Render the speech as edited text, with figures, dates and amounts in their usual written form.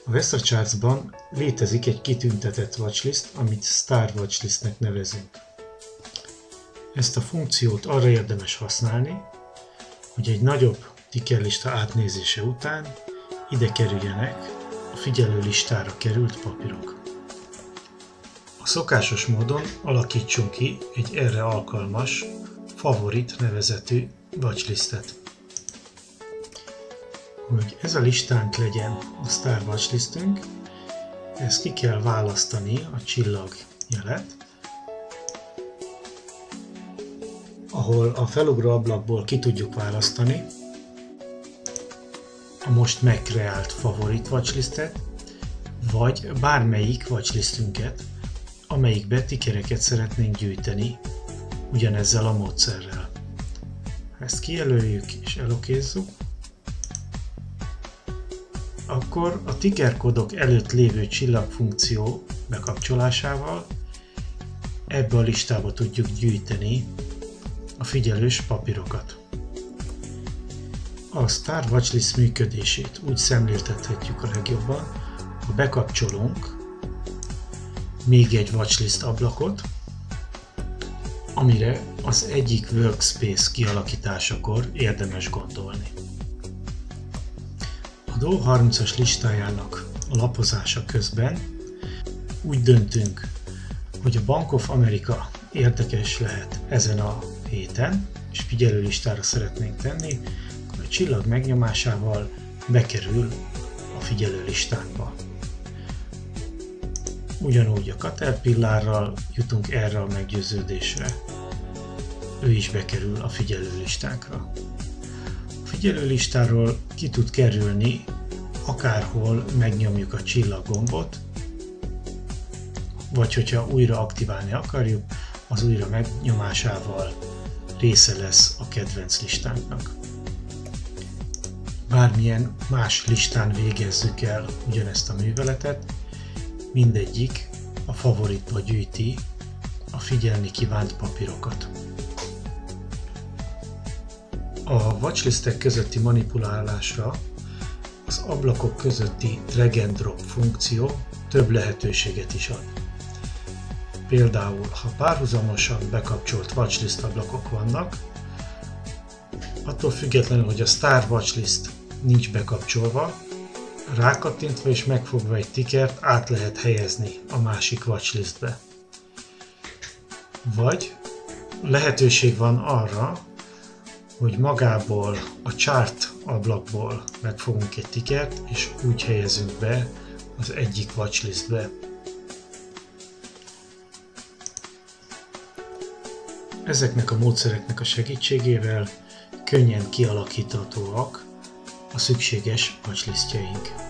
A Vesta Charts-ban létezik egy kitüntetett watchlist, amit Star Watchlistnek nevezünk. Ezt a funkciót arra érdemes használni, hogy egy nagyobb tickerlista átnézése után ide kerüljenek a figyelő listára került papírok. A szokásos módon alakítsunk ki egy erre alkalmas favorit nevezetű watchlistet. Hogy ez a listánk legyen a Star Watchlistünk, ezt ki kell választani a csillag jelet, ahol a felugró ablakból ki tudjuk választani a most megkreált favorit watchlistet, vagy bármelyik watchlistünket, amelyikbe tickereket szeretnénk gyűjteni ugyanezzel a módszerrel. Ezt kijelöljük és elokézzuk, akkor a ticker kódok előtt lévő csillagfunkció bekapcsolásával ebbe a listába tudjuk gyűjteni a figyelős papírokat. A Star Watchlist működését úgy szemléltethetjük a legjobban, ha bekapcsolunk még egy watchlist ablakot, amire az egyik workspace kialakításakor érdemes gondolni. A DO30-as listájának a lapozása közben úgy döntünk, hogy a Bank of America érdekes lehet ezen a héten, és figyelőlistára szeretnénk tenni, akkor a csillag megnyomásával bekerül a figyelőlistánkba. Ugyanúgy a Caterpillarral jutunk erre a meggyőződésre. Ő is bekerül a figyelőlistánkra. A figyelőlistáról ki tud kerülni, akárhol megnyomjuk a csillag gombot, vagy hogyha újra aktiválni akarjuk, az újra megnyomásával része lesz a kedvenc listánknak. Bármilyen más listán végezzük el ugyanezt a műveletet, mindegyik a favoritba gyűjti a figyelni kívánt papírokat. A watchlistek közötti manipulálásra az ablakok közötti drag and drop funkció több lehetőséget is ad. Például, ha párhuzamosan bekapcsolt watchlist ablakok vannak, attól függetlenül, hogy a Star Watchlist nincs bekapcsolva, rákattintva és megfogva egy tickert át lehet helyezni a másik watchlistbe. Vagy lehetőség van arra, hogy magából a chart ablakból megfogunk egy tickert és úgy helyezünk be az egyik watchlistbe. Ezeknek a módszereknek a segítségével könnyen kialakíthatóak a szükséges watchlistjeink.